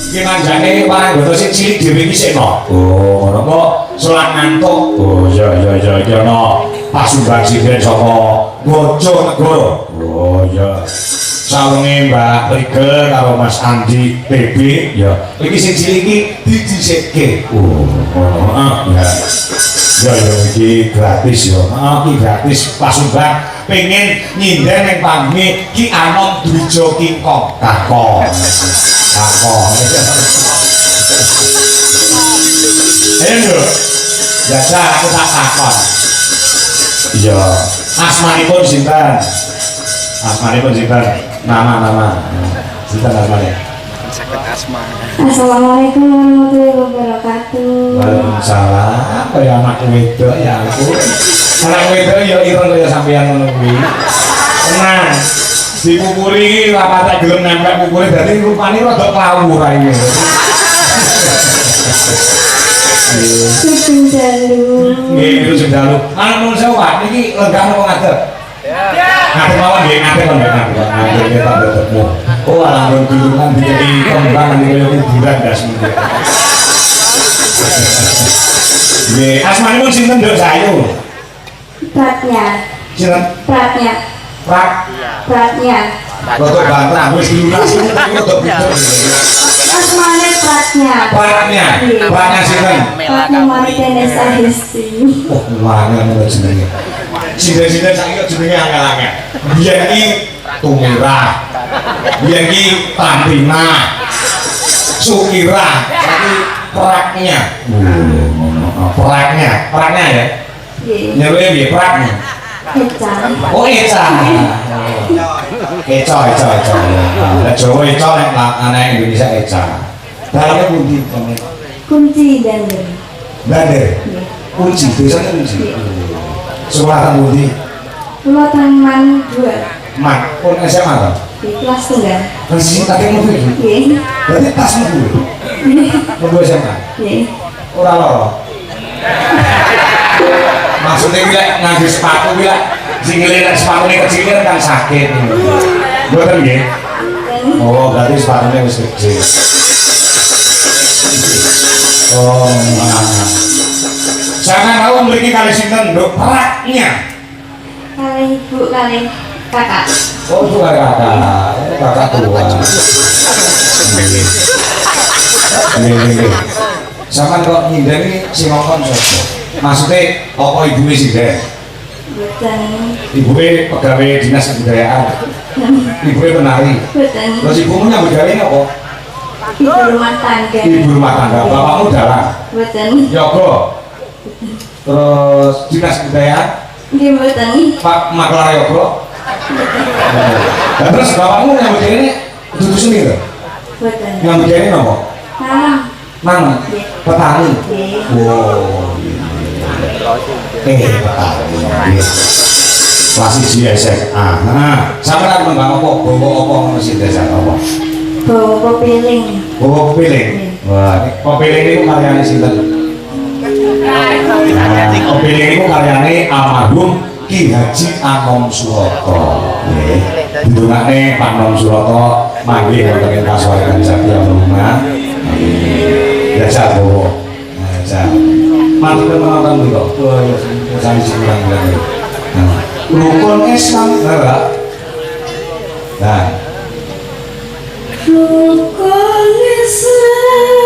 iki manjane warang boto sing cilik dhewe iki sik no. Oh, ngono kok selang ngantuk. Oh, iya no. Pasukan sinden saka Bojonegoro. Oh, iya. Sawengi Mbak Prigel karo Mas Andi PB ya. Iki sing cilik iki didhisikke. Oh, ngono. Ya iki gratis ya. Iki gratis pasukan pengen nyinden ning panggung Ki Anom Dwijo Kingkong. Kakon. Ayo, jasa aku tak takon. Iya, asmanipun sinten? Asmanipun sinten? Nama. Sinten asmane? Sakit asma. Assalamualaikum warahmatullahi wabarakatuh. Waalaikumsalam. Kaya anak wedok ya aku. Anak wedok ya ireng kaya sampeyan ngono kuwi. Tenang. Dipukuli apa tak gelem nempel pukule dadi rupane rada klawur ae. Sugeng dalu. Nggih, sugeng dalu. Anu nuwun sewu Pak, niki lenggah napa ngadeg? Ya. Ngadeg mawon nggih, ngadeg kon nggih ngadeg. Ngadeg kita tetepmu. Oh, alang durungan dikeki kembang kaya kuburan das mungkin. Nggih, asmanipun sinten Nduk Sayu? Pratnya. Sinten? Pratnya. Pratnya. Rodok bantah wis dilunas tapi rodok bidok. Asmane Pratnya. Pratnya sinten? Pratnya Martinesa Hesti. Oh, wangen ngono jenenge. Sinten-sinten saiki jenenge angel-angel. Biyen iki Tumirah. Biyen iki Tantina. Sukira. Tapi Pratnya. Pratnya ya. Nggih. Nyeruwe piye Pratnya? Eca. Oh, Eca. Eca. Lah Jawa Eca nek anak Indonesia Eca. Daleme pundi sampe? Kunci dan Bander. Kunci, desane kunci. Sekolah teng pundi? Pulau Taman 2 Mak, pun SMA to? di kelas tunggal. Kan sing tak mau iki. Nggih. Berarti pas mlebu. Mlebu SMA. Nggih. Ora loro. Maksudnya bila nganggo sepatu bila sing ngelek sepatune kecil kan sakit. Mboten nggih? Oh, berarti sepatunya wis gede. Oh, jangan tahu memiliki kali sinten Nduk Pratnya. Kali ibu kali kakak. Oh, itu kakak tua. Nggih. Sampeyan kok nyindeni sing ngomong sapa? Maksudnya apa ibunya sinden? Boten. Ibunya pegawai dinas kebudayaan. Ibunya penari. Boten. Terus ibumu nyambut gawe apa? Ibu rumah tangga. Ibu rumah tangga. Bapakmu dalang. Boten. Yogo. Terus dinas kebudayaan. Nggih boten. Pak Maklar Yogo. Dan terus bapakmu nyambut gawe ini dudu seni lho. Boten. Nyambut gawe ini apa? Nanam. Mana? Petani. Nggih. Wow. Petani. Kelas 1 SMA. Nah, sampe kan ngembang apa? Bawa apa ngono sih desa apa? Bawa kepiling. Bawa kepiling. Wah, kepiling niku karyane sinten? Kepiling niku karyane almarhum Ki Haji Anom Suroto. Nggih. Didongakne Pak Anom Suroto manggih wonten ing kasuwargan Satya Brahma. Biasa bawa. Biasa. Mantep menonton dulu. Oh, ya sami sing bilang. Rukun Islam enggak? Nah. Rukun Islam.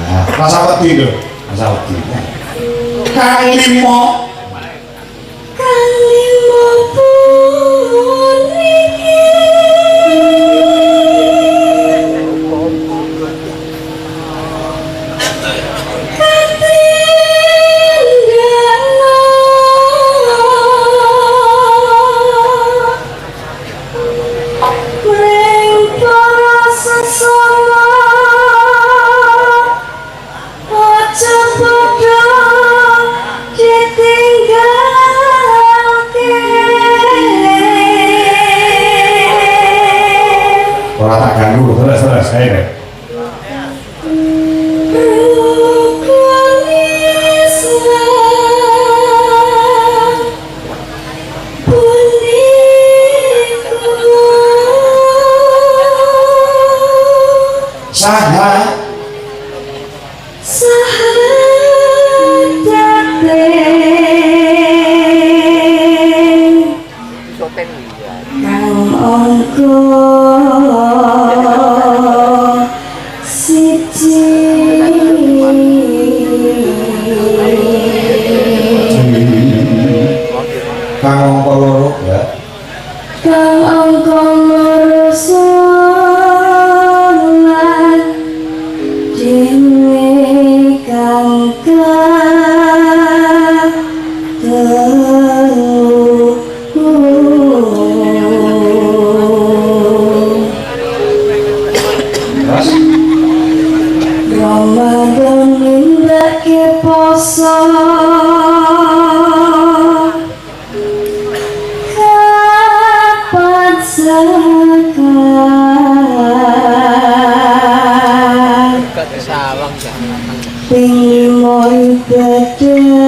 Nah, rasa wedi lho. Rasa wedi. Kang limo. Kang limo puniki. Ora tak ganggu terus ae. Ramadan nindake poso kapan zakat Sawang ya. ping lima ibadah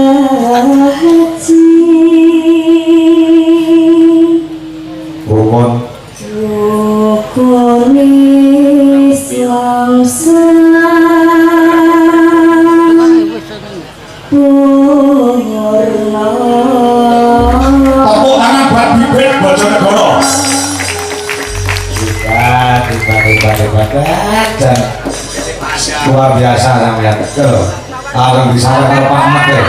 haji Rukun rukun Islam sempurna. tepuk tangan buat bibit Bojonegoro. Hebat dan luar biasa sampean. Kalau di sana kalau Pak Ahmad ya,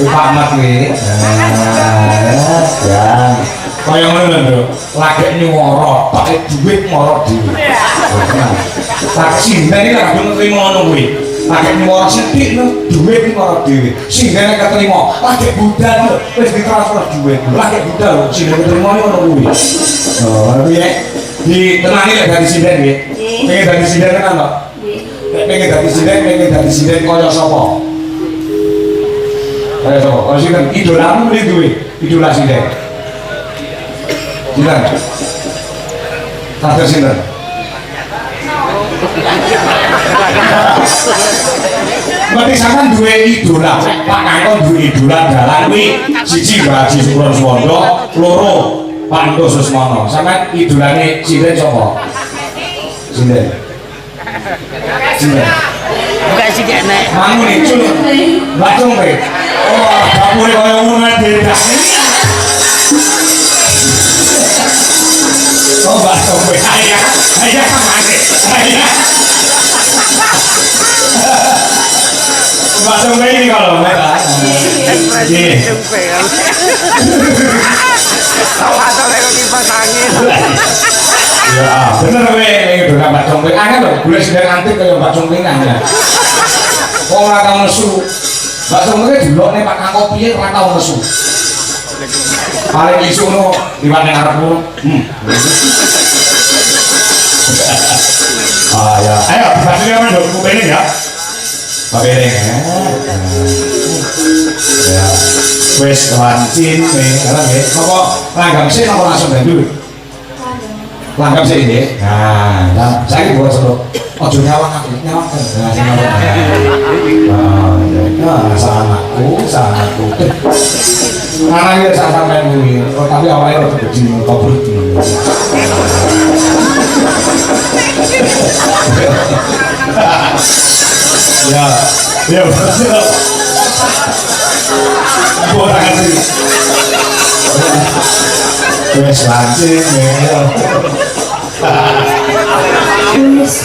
Pak Ahmad nih, dan kaya ngono lho, lagi nyuwara, pakai duit ngorok dhewe. Taksi ini kan belum terima ngono kuwi. Lagi nyuwara sithik lho, duit ngorok dhewe. Sing nek keterima, lagi budal lho, wis ditransfer duit. Lagi budal lho, sing keterima ngono kuwi. Oh, piye? Ditenangi lek dadi sinden nggih. Pengen dadi sinden kan kok? Pengen dadi sinden kaya sapa? Kaya sapa? Kaya sinten? Idolamu mrene duwe, idola sinden. Sinten? Kader sinten? Berarti sampean duwe idola, Pak Kakon duwe idola dalan kuwi siji Mbah Haji Sukron Suwondo, loro Pak Nto Susmono. Sampean idolane sinten sapa? Sinten? Sinten? Bukan sih nek. Mangun nih, cul. Langsung deh. Wah, dapure kaya ngono beda. Oh, bakso gue. Ayah kemana? Ayah. Bakso gue ini kalau mereka. Ini. Tahu lagi kipas angin. Ya, bener gue ini udah Mbak Congkling. Aneh loh, gue sedang antik kayak Mbak Congkling aja. Kok nggak tahu nesu? Mbak Congkling dulu nih Pak Kang Kopi nggak tahu nesu. Paling isu no iwan yang Arab no. Ah ya, ayo dibantu apa dong? Kubeling ya, kubeling ya. Ya, wes kawancin nih, karena nih, kok langgam sih nomor langsung bantu. Langgam sih ini. Nah, saya buat solo. Ojo nyawang aku, nyawang kan. Nah, sing nyawang. Sangatku. Mana ya sampai ini. Tapi awalnya udah kecil, kabur. Ya, ya betul. Gua tangan sih. Wes lancing ya. Wis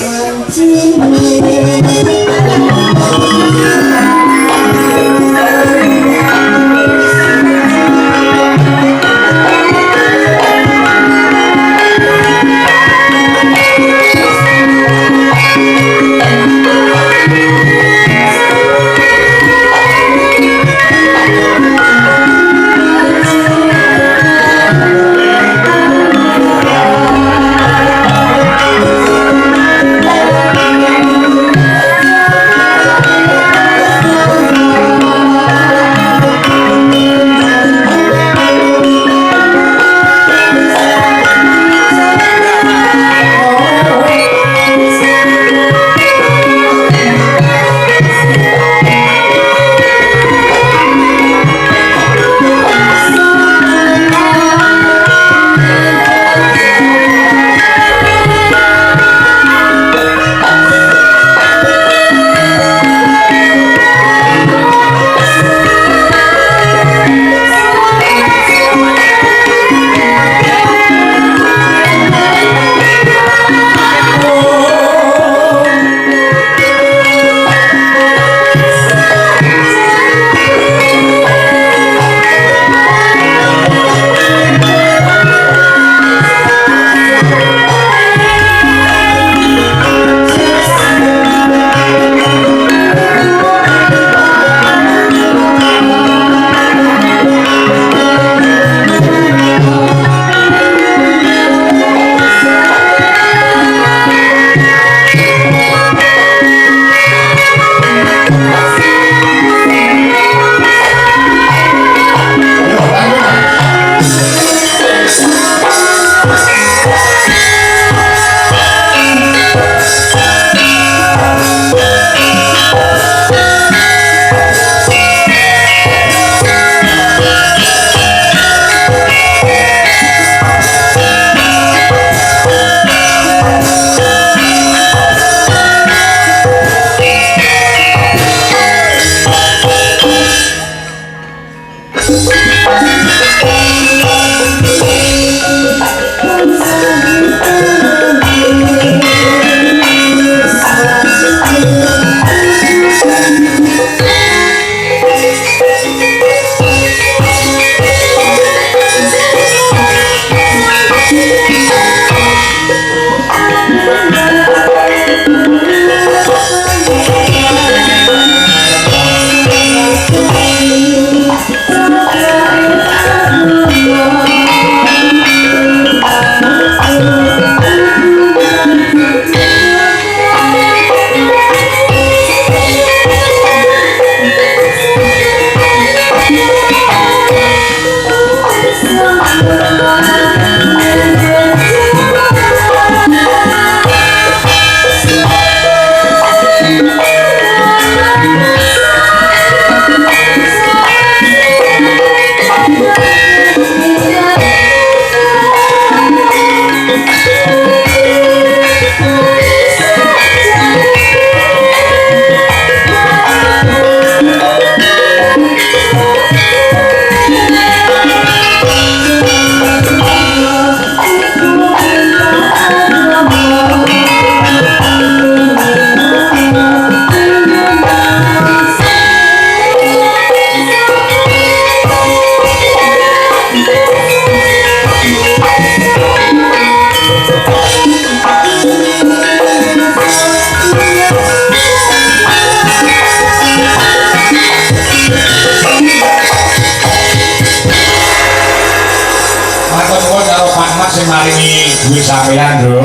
duit sampean bro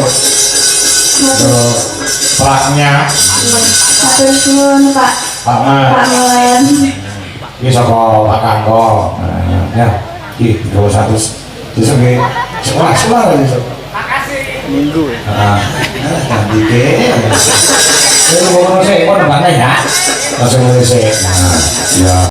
pelaknya Matur suwun Pak Pak Mas Pak Molen. ini saka Pak Kangkol ya ini 21 besok ini sekolah besok Minggu. nanti deh ini ngomong sih kok nembaknya ya langsung ngomong sih nah ya